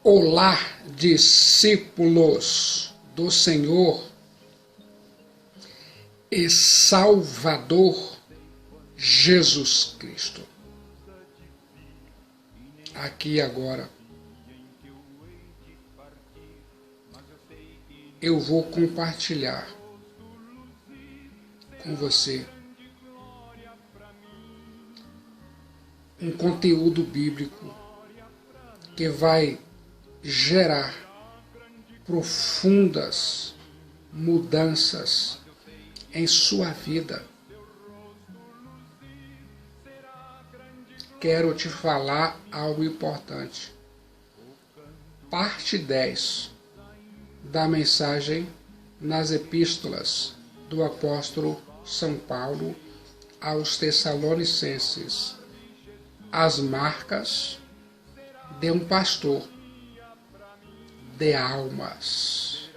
Olá, discípulos do Senhor e Salvador Jesus Cristo. Aqui agora eu vou compartilhar com você um conteúdo bíblico que vai gerar profundas mudanças em sua vida. Quero te falar algo importante. Parte 10 da mensagem nas epístolas do apóstolo São Paulo aos Tessalonicenses. As marcas de um pastor de almas.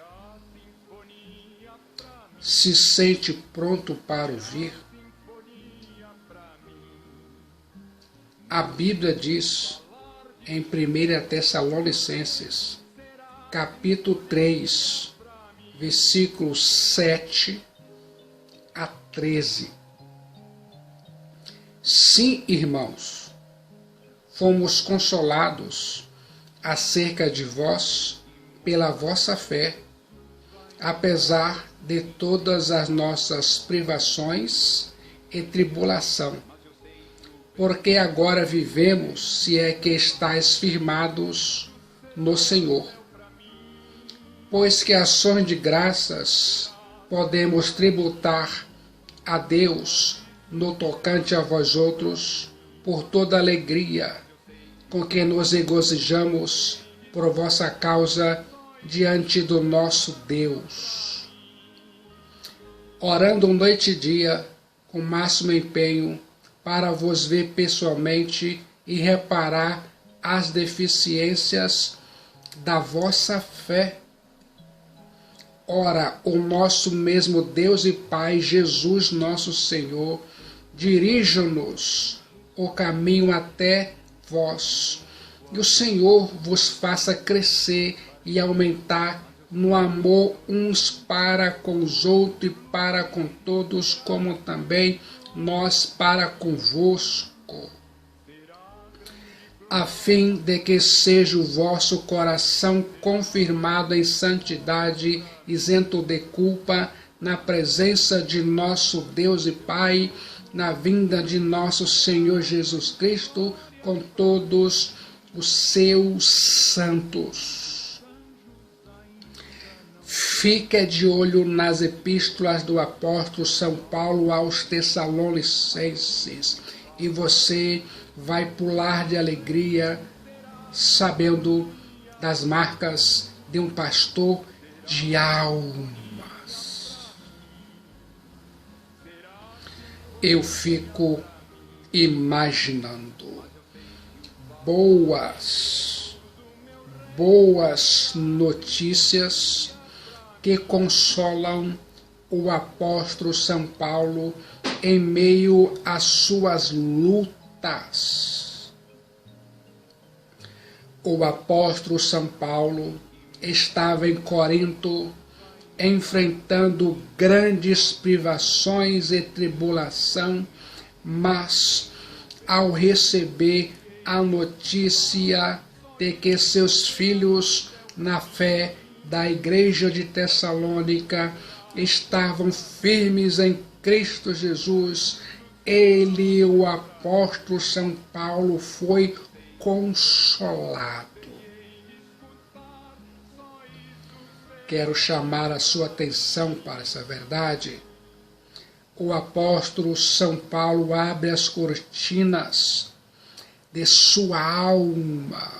Se sente pronto para ouvir? A Bíblia diz em 1 Tessalonicenses, capítulo 3, versículos 7 a 13. Sim, irmãos, fomos consolados acerca de vós pela vossa fé, apesar de todas as nossas privações e tribulação, porque agora vivemos, se é que estáis firmados no Senhor. Pois que ações de graças podemos tributar a Deus no tocante a vós outros, por toda a alegria com que nos regozijamos por vossa causa diante do nosso Deus, orando noite e dia com máximo empenho para vos ver pessoalmente e reparar as deficiências da vossa fé. Ora, o nosso mesmo Deus e Pai, Jesus nosso Senhor, dirija-nos o caminho até vós, e o Senhor vos faça crescer e aumentar no amor uns para com os outros e para com todos, como também nós para convosco, a fim de que seja o vosso coração confirmado em santidade, isento de culpa, na presença de nosso Deus e Pai, na vinda de nosso Senhor Jesus Cristo, com todos os seus santos. Fique de olho nas epístolas do apóstolo São Paulo aos Tessalonicenses, e você vai pular de alegria sabendo das marcas de um pastor de almas. Eu fico imaginando boas notícias que consolam o apóstolo São Paulo em meio às suas lutas. O apóstolo São Paulo estava em Corinto enfrentando grandes privações e tribulação, mas ao receber a notícia de que seus filhos na fé da igreja de Tessalônica estavam firmes em Cristo Jesus, ele, o apóstolo São Paulo, foi consolado. Quero chamar a sua atenção para essa verdade. O apóstolo São Paulo abre as cortinas de sua alma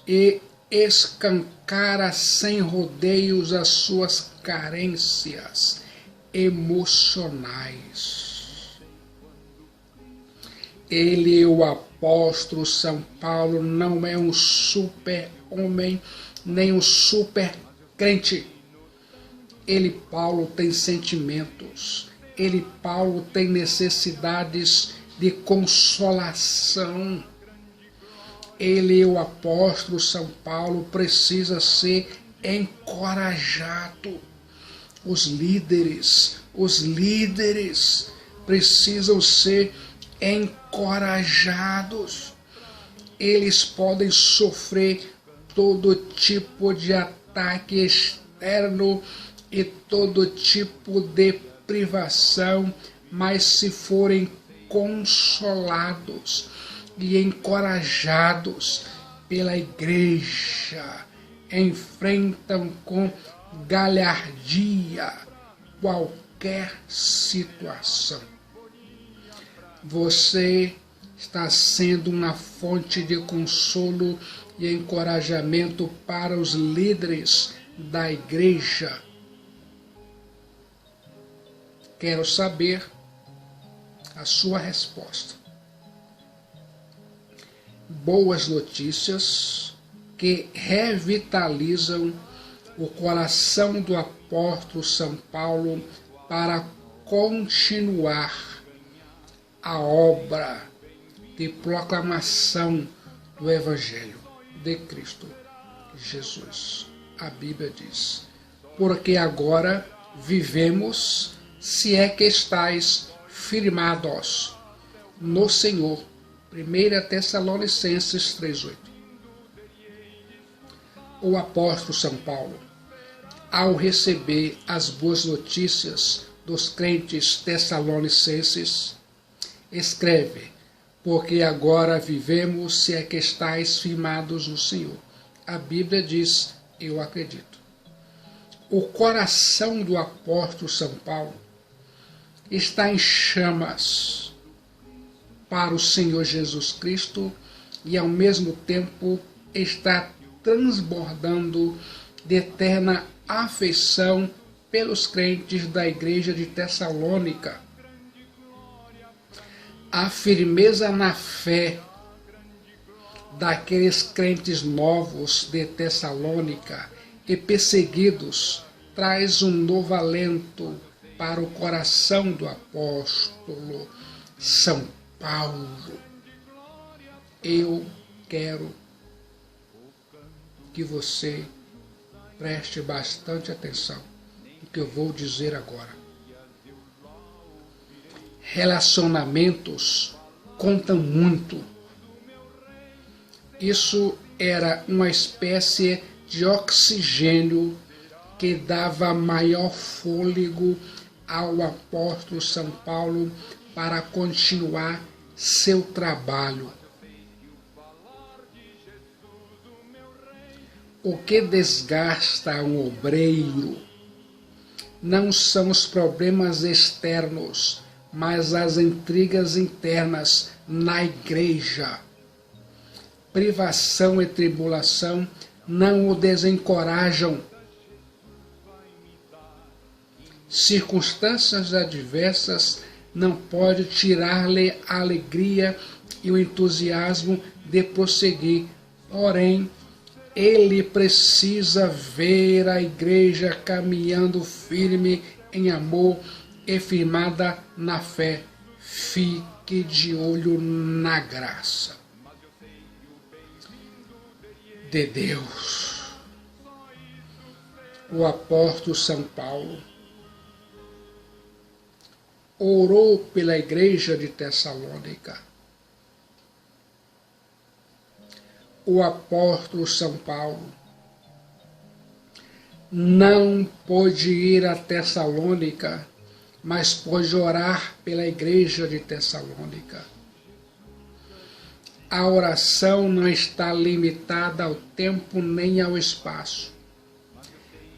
e escancara sem rodeios as suas carências emocionais. Ele, o apóstolo São Paulo, não é um super-homem, nem um super-crente. Ele, Paulo, tem sentimentos. Ele, Paulo, tem necessidades de consolação. ele, o apóstolo São Paulo, precisa ser encorajado. Os líderes precisam ser encorajados. Eles podem sofrer todo tipo de ataque externo e todo tipo de privação, mas se forem consolados e encorajados pela igreja, enfrentam com galhardia qualquer situação. Você está sendo uma fonte de consolo e encorajamento para os líderes da igreja. Quero saber a sua resposta. Boas notícias que revitalizam o coração do apóstolo São Paulo para continuar a obra de proclamação do Evangelho de Cristo Jesus. A Bíblia diz: porque agora vivemos, se é que estáis firmados no Senhor. 1 Tessalonicenses 3,8. O apóstolo São Paulo, ao receber as boas notícias dos crentes tessalonicenses, escreve: porque agora vivemos, se é que estáis firmados no Senhor. A Bíblia diz: eu acredito. O coração do apóstolo São Paulo está em chamas para o Senhor Jesus Cristo e ao mesmo tempo está transbordando de eterna afeição pelos crentes da igreja de Tessalônica. A firmeza na fé daqueles crentes novos de Tessalônica e perseguidos traz um novo alento para o coração do apóstolo São Paulo. Eu quero que você preste bastante atenção no que eu vou dizer agora. Relacionamentos contam muito. Isso era uma espécie de oxigênio que dava maior fôlego ao apóstolo São Paulo para continuar seu trabalho. O que desgasta um obreiro não são os problemas externos, mas as intrigas internas na igreja. Privação e tribulação não o desencorajam. Circunstâncias adversas não podem tirar-lhe a alegria e o entusiasmo de prosseguir. Porém, ele precisa ver a igreja caminhando firme em amor e firmada na fé. Fique de olho na graça de Deus. O apóstolo São Paulo orou pela igreja de Tessalônica. O apóstolo São Paulo não pôde ir a Tessalônica, mas pôde orar pela igreja de Tessalônica. A oração não está limitada ao tempo nem ao espaço.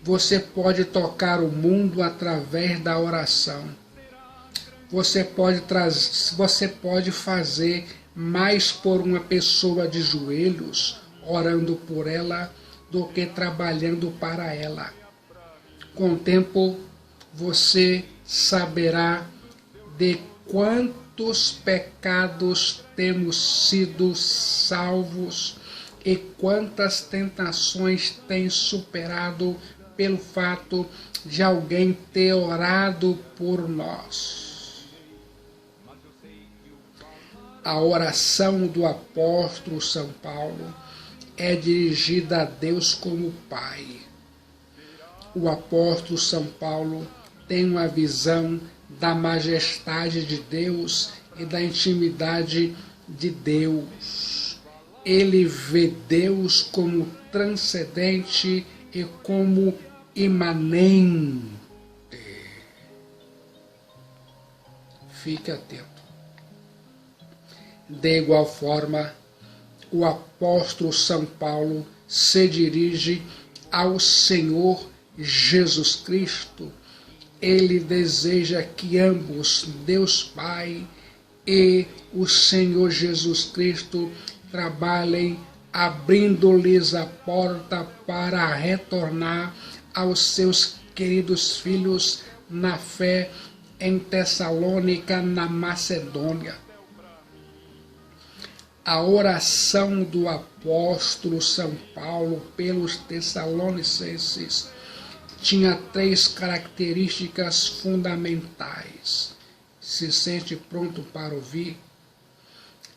Você pode tocar o mundo através da oração. Você pode fazer mais por uma pessoa de joelhos, orando por ela, do que trabalhando para ela. Com o tempo, você saberá de quantos pecados temos sido salvos e quantas tentações tem superado pelo fato de alguém ter orado por nós. A oração do apóstolo São Paulo é dirigida a Deus como Pai. O apóstolo São Paulo tem uma visão da majestade de Deus e da intimidade de Deus. Ele vê Deus como transcendente e como imanente. Fique atento. De igual forma, o apóstolo São Paulo se dirige ao Senhor Jesus Cristo. Ele deseja que ambos, Deus Pai e o Senhor Jesus Cristo, trabalhem abrindo-lhes a porta para retornar aos seus queridos filhos na fé em Tessalônica, na Macedônia. A oração do apóstolo São Paulo pelos Tessalonicenses tinha 3 características fundamentais. Se sente pronto para ouvir?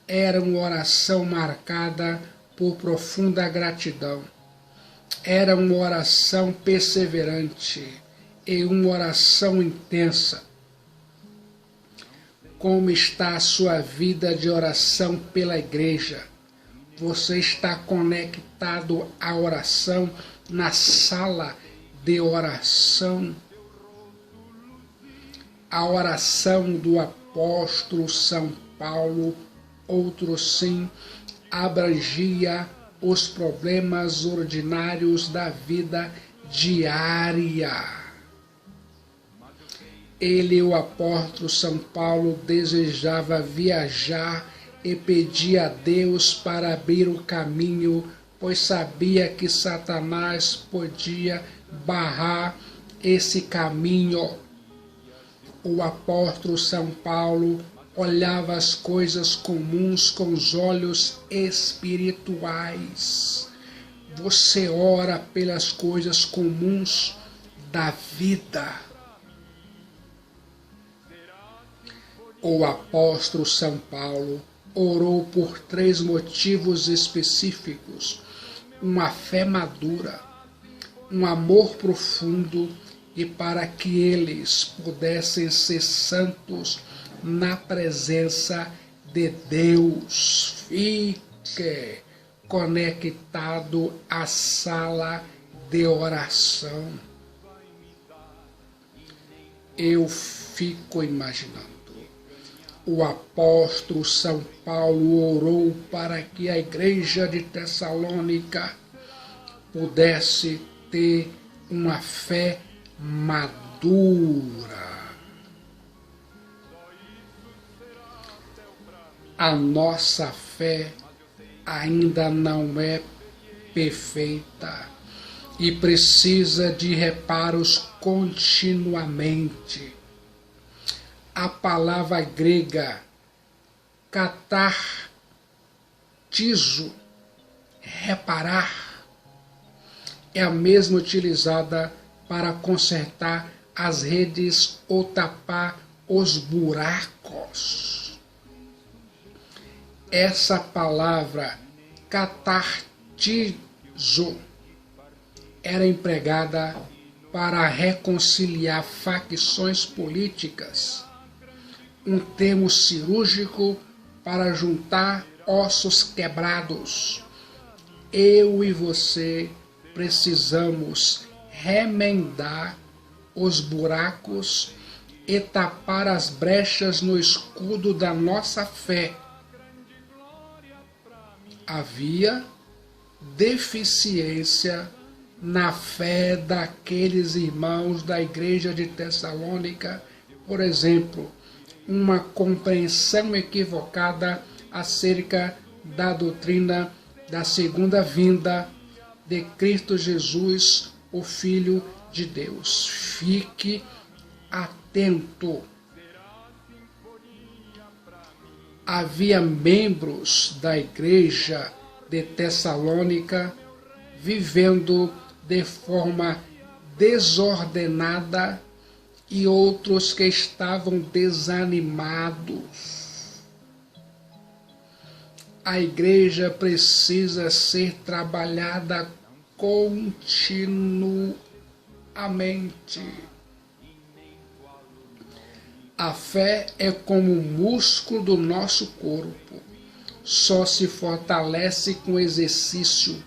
Era uma oração marcada por profunda gratidão. Era uma oração perseverante e uma oração intensa. Como está a sua vida de oração pela igreja? Você está conectado à oração na sala de oração? A oração do apóstolo São Paulo, outro sim, abrangia os problemas ordinários da vida diária. Ele, o apóstolo São Paulo, desejava viajar e pedia a Deus para abrir o caminho, pois sabia que Satanás podia barrar esse caminho. O apóstolo São Paulo olhava as coisas comuns com os olhos espirituais. Você ora pelas coisas comuns da vida. O apóstolo São Paulo orou por 3 motivos específicos: uma fé madura, um amor profundo e para que eles pudessem ser santos na presença de Deus. Fique conectado à sala de oração. Eu fico imaginando. O apóstolo São Paulo orou para que a igreja de Tessalônica pudesse ter uma fé madura. A nossa fé ainda não é perfeita e precisa de reparos continuamente. A palavra grega catartizo, reparar, é a mesma utilizada para consertar as redes ou tapar os buracos. Essa palavra catartizo era empregada para reconciliar facções políticas, um termo cirúrgico para juntar ossos quebrados. Eu e você precisamos remendar os buracos e tapar as brechas no escudo da nossa fé. Havia deficiência na fé daqueles irmãos da igreja de Tessalônica, por exemplo, uma compreensão equivocada acerca da doutrina da segunda vinda de Cristo Jesus, o Filho de Deus. Fique atento. Havia membros da igreja de Tessalônica vivendo de forma desordenada e outros que estavam desanimados. A igreja precisa ser trabalhada continuamente. A fé é como um músculo do nosso corpo. Só se fortalece com exercício.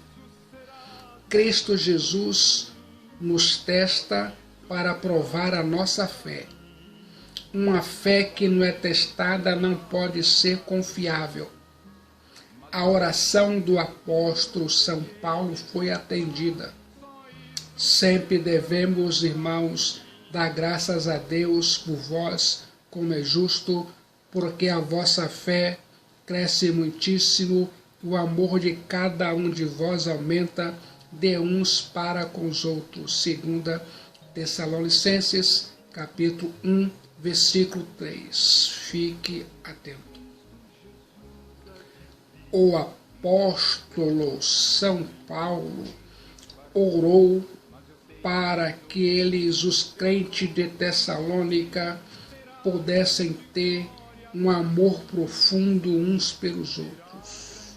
Cristo Jesus nos testa para provar a nossa fé. Uma fé que não é testada não pode ser confiável. A oração do apóstolo São Paulo foi atendida. Sempre devemos, irmãos, dar graças a Deus por vós, como é justo, porque a vossa fé cresce muitíssimo, o amor de cada um de vós aumenta de uns para com os outros. 2 Tessalonicenses, capítulo 1, versículo 3. Fique atento. O apóstolo São Paulo orou para que eles, os crentes de Tessalônica, pudessem ter um amor profundo uns pelos outros.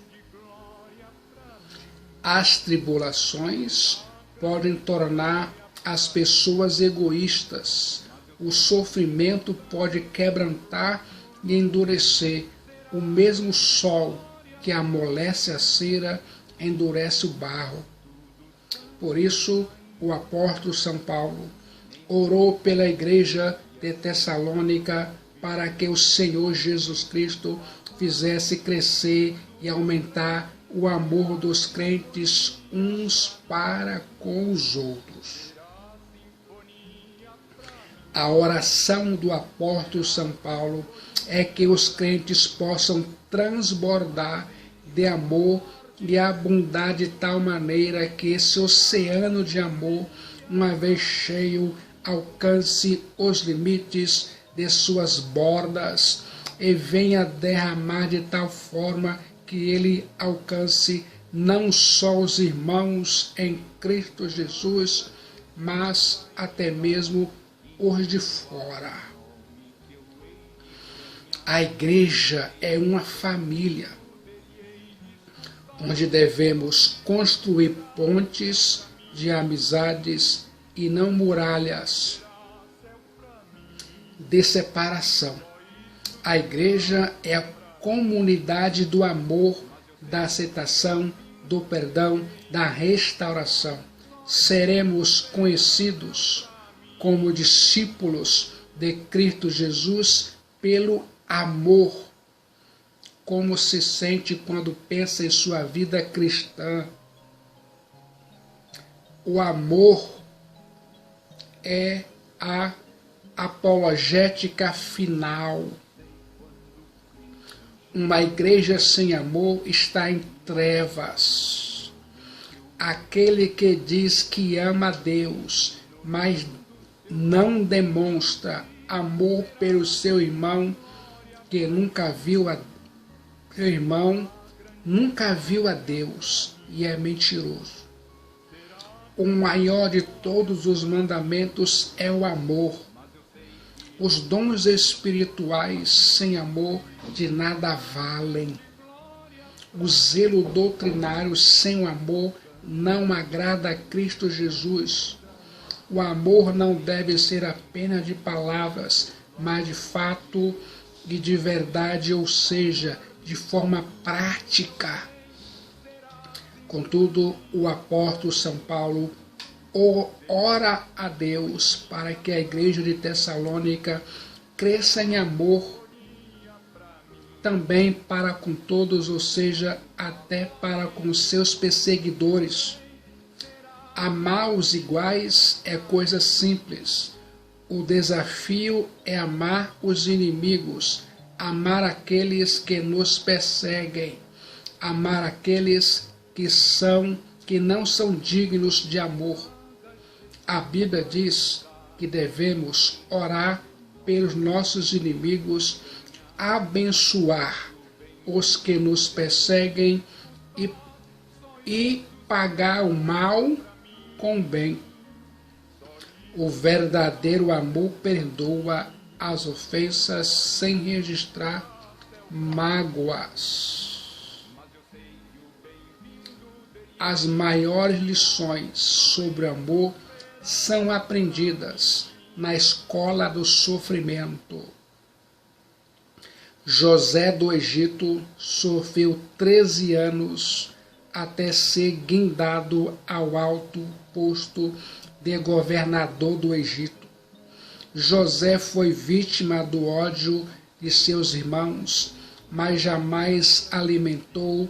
As tribulações podem tornar as pessoas egoístas. O sofrimento pode quebrantar e endurecer. O mesmo sol que amolece a cera endurece o barro. Por isso, o apóstolo São Paulo orou pela igreja de Tessalônica para que o Senhor Jesus Cristo fizesse crescer e aumentar o amor dos crentes uns para com os outros. A oração do apóstolo São Paulo é que os crentes possam transbordar de amor e abundar de tal maneira que esse oceano de amor, uma vez cheio, alcance os limites de suas bordas e venha derramar de tal forma que ele alcance não só os irmãos em Cristo Jesus, mas até mesmo os de fora. A igreja é uma família, onde devemos construir pontes de amizades e não muralhas de separação. A igreja é a comunidade do amor, da aceitação, do perdão, da restauração. Seremos conhecidos como discípulos de Cristo Jesus pelo amor. Como se sente quando pensa em sua vida cristã? O amor é a apologética final. Uma igreja sem amor está em trevas. Aquele que diz que ama a Deus, mas não demonstra amor pelo seu irmão, que nunca viu a seu irmão, nunca viu a Deus e é mentiroso. O maior de todos os mandamentos é o amor. Os dons espirituais sem amor de nada valem. O zelo doutrinário sem o amor não agrada a Cristo Jesus. O amor não deve ser apenas de palavras, mas de fato e de verdade, ou seja, de forma prática. Contudo, o apóstolo São Paulo ora a Deus para que a igreja de Tessalônica cresça em amor também para com todos, ou seja, até para com seus perseguidores. Amar os iguais é coisa simples. O desafio é amar os inimigos, amar aqueles que nos perseguem, amar aqueles que não são dignos de amor. A Bíblia diz que devemos orar pelos nossos inimigos, abençoar os que nos perseguem e pagar o mal com o bem. O verdadeiro amor perdoa as ofensas sem registrar mágoas. as maiores lições sobre amor são aprendidas na escola do sofrimento. José do Egito sofreu 13 anos até ser guindado ao alto posto de governador do Egito. José foi vítima do ódio de seus irmãos, mas jamais alimentou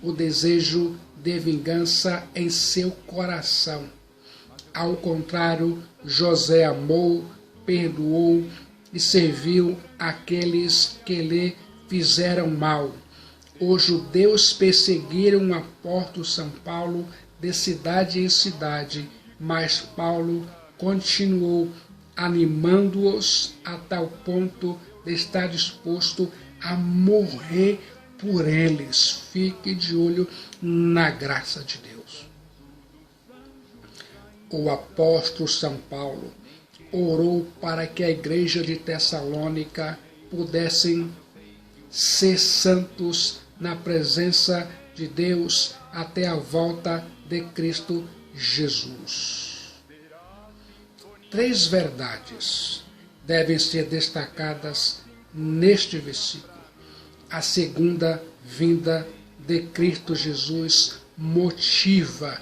o desejo de vingança em seu coração. Ao contrário, José amou, perdoou e serviu aqueles que lhe fizeram mal. Os judeus perseguiram a Apóstolo São Paulo de cidade em cidade, mas Paulo continuou animando-os a tal ponto de estar disposto a morrer por eles. Fique de olho na graça de Deus. O apóstolo São Paulo orou para que a igreja de Tessalônica pudessem ser santos na presença de Deus até a volta de Cristo Jesus. 3 verdades devem ser destacadas neste versículo. A segunda vinda de Cristo Jesus motiva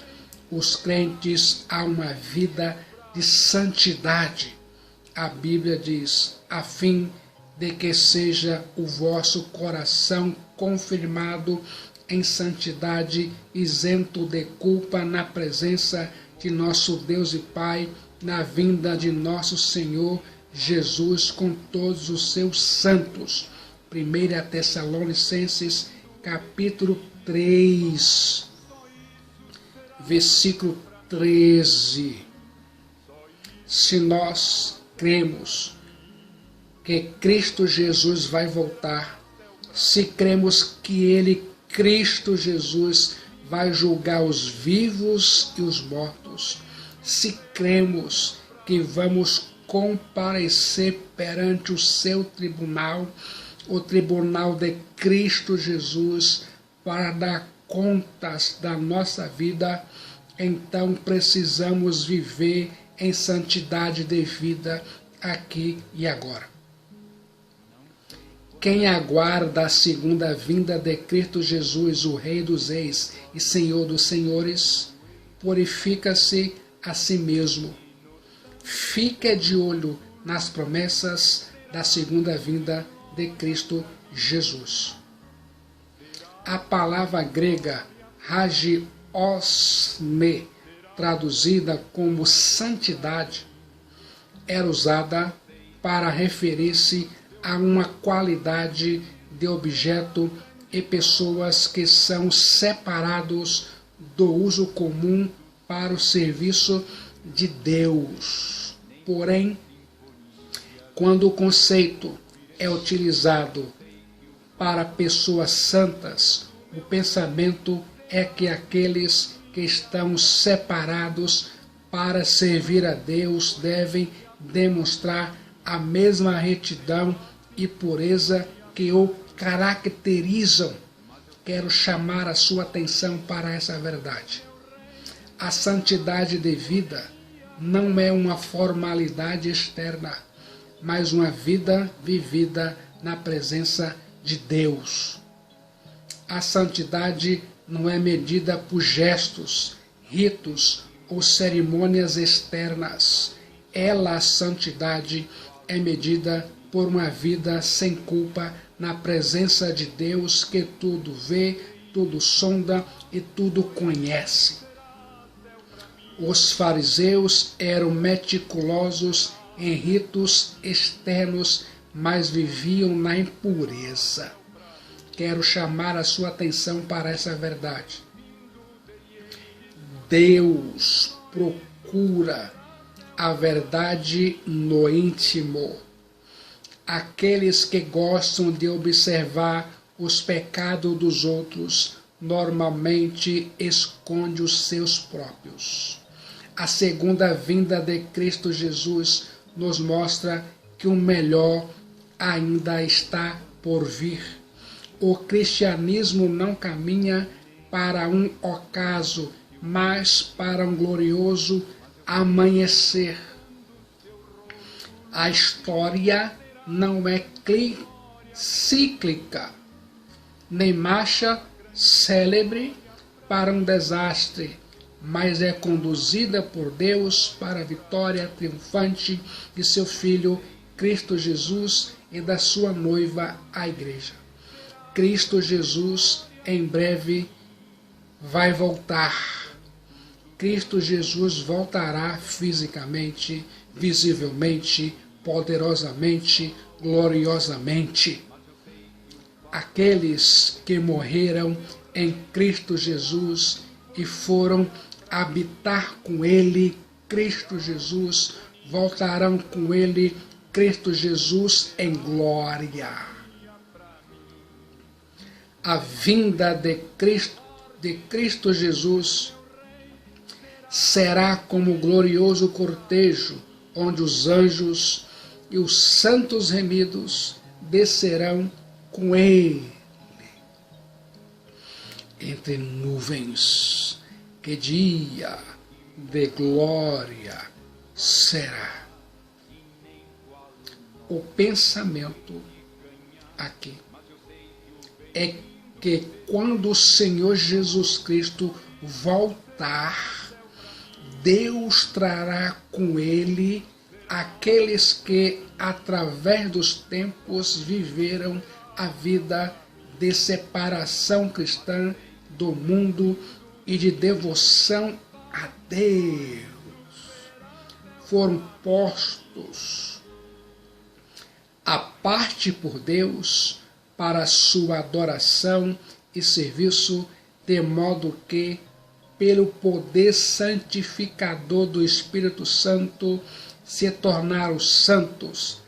os crentes a uma vida de santidade. A Bíblia diz, a fim de que seja o vosso coração confirmado em santidade, isento de culpa na presença de nosso Deus e Pai, na vinda de nosso Senhor Jesus com todos os seus santos. 1 Tessalonicenses, capítulo 3, versículo 13. Se nós cremos que Cristo Jesus vai voltar, se cremos que Ele, Cristo Jesus, vai julgar os vivos e os mortos, se cremos que vamos comparecer perante o seu tribunal, o tribunal de Cristo Jesus, para dar contas da nossa vida, então precisamos viver em santidade de vida aqui e agora. Quem aguarda a segunda vinda de Cristo Jesus, o Rei dos Reis e Senhor dos Senhores, purifica-se a si mesmo. Fique de olho nas promessas da segunda vinda de Cristo Jesus. A palavra grega hagiosne, traduzida como santidade, era usada para referir-se a uma qualidade de objeto e pessoas que são separados do uso comum para o serviço de Deus. Porém, quando o conceito é utilizado para pessoas santas, o pensamento é que aqueles que estão separados para servir a Deus devem demonstrar a mesma retidão e pureza que o caracterizam. Quero chamar a sua atenção para essa verdade. A santidade de vida não é uma formalidade externa, mas uma vida vivida na presença de Deus. A santidade não é medida por gestos, ritos ou cerimônias externas. A santidade é medida por uma vida sem culpa na presença de Deus, que tudo vê, tudo sonda e tudo conhece. Os fariseus eram meticulosos em ritos externos, mas viviam na impureza. Quero chamar a sua atenção para essa verdade. Deus procura a verdade no íntimo. Aqueles que gostam de observar os pecados dos outros normalmente escondem os seus próprios. A segunda vinda de Cristo Jesus nos mostra que o melhor ainda está por vir. O cristianismo não caminha para um ocaso, mas para um glorioso amanhecer. A história não é cíclica, nem marcha célebre para um desastre, mas é conduzida por Deus para a vitória triunfante de seu Filho, Cristo Jesus, e da sua noiva, a Igreja. Cristo Jesus em breve vai voltar. Cristo Jesus voltará fisicamente, visivelmente, poderosamente, gloriosamente. Aqueles que morreram em Cristo Jesus e foram habitar com Ele, Cristo Jesus, voltarão com Ele, Cristo Jesus, em glória. A vinda de Cristo Jesus será como glorioso cortejo, onde os anjos e os santos remidos descerão com Ele entre nuvens. Que dia de glória será! O pensamento aqui é que quando o Senhor Jesus Cristo voltar, Deus trará com Ele aqueles que, através dos tempos, viveram a vida de separação cristã do mundo e de devoção a Deus. Foram postos à parte por Deus para a sua adoração e serviço, de modo que, pelo poder santificador do Espírito Santo, se tornaram santos,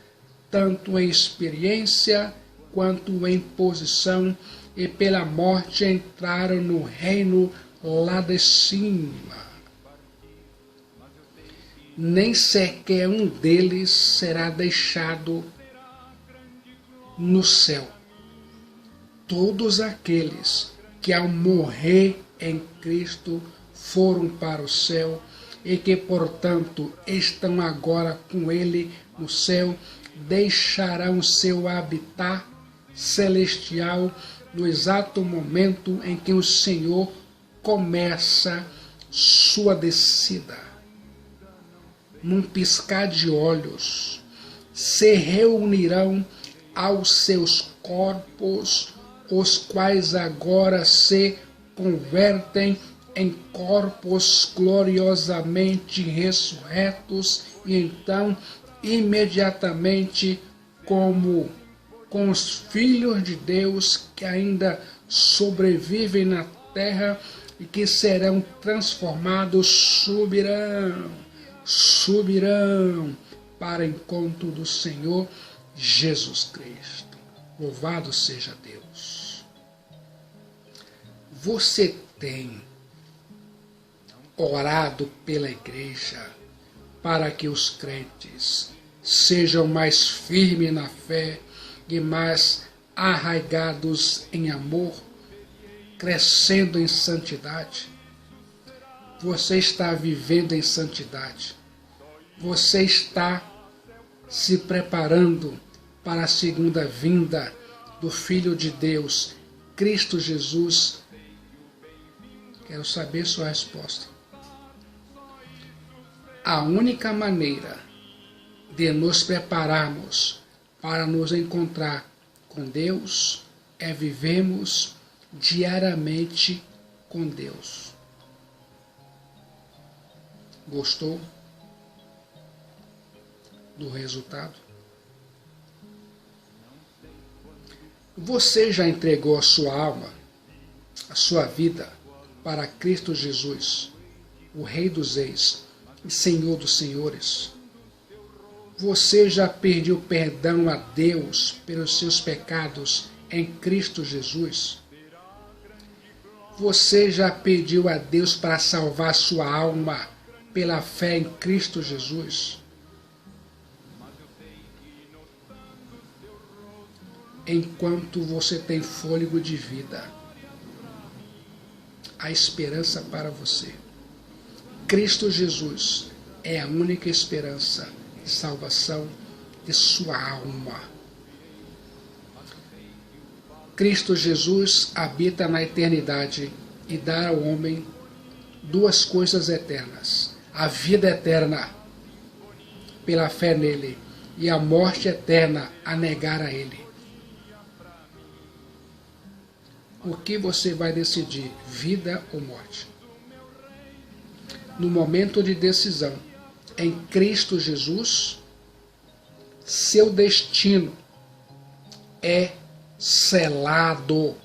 tanto em experiência quanto em posição, e pela morte entraram no reino lá de cima. Nem sequer um deles será deixado no céu. Todos aqueles que ao morrer em Cristo foram para o céu e que, portanto, estão agora com Ele no céu, deixarão seu habitat celestial no exato momento em que o Senhor começa sua descida. Num piscar de olhos, se reunirão aos seus corpos, os quais agora se convertem em corpos gloriosamente ressurretos, e então, imediatamente, como com os filhos de Deus que ainda sobrevivem na terra e que serão transformados, subirão para encontro do Senhor Jesus Cristo. Louvado seja Deus. Você tem orado pela igreja para que os crentes sejam mais firmes na fé e mais arraigados em amor, crescendo em santidade? Você está vivendo em santidade. Você está se preparando para a segunda vinda do Filho de Deus, Cristo Jesus? Quero saber sua resposta. A única maneira de nos prepararmos para nos encontrar com Deus é vivermos diariamente com Deus. Gostou do resultado? Você já entregou a sua alma, a sua vida para Cristo Jesus, o Rei dos Reis e Senhor dos Senhores? Você já pediu perdão a Deus pelos seus pecados em Cristo Jesus? Você já pediu a Deus para salvar sua alma pela fé em Cristo Jesus? Enquanto você tem fôlego de vida, a esperança para você. Cristo Jesus é a única esperança de salvação de sua alma. Cristo Jesus habita na eternidade e dá ao homem duas coisas eternas: a vida eterna pela fé nele e a morte eterna a negar a ele. O que você vai decidir, vida ou morte? No momento de decisão, em Cristo Jesus, seu destino é selado.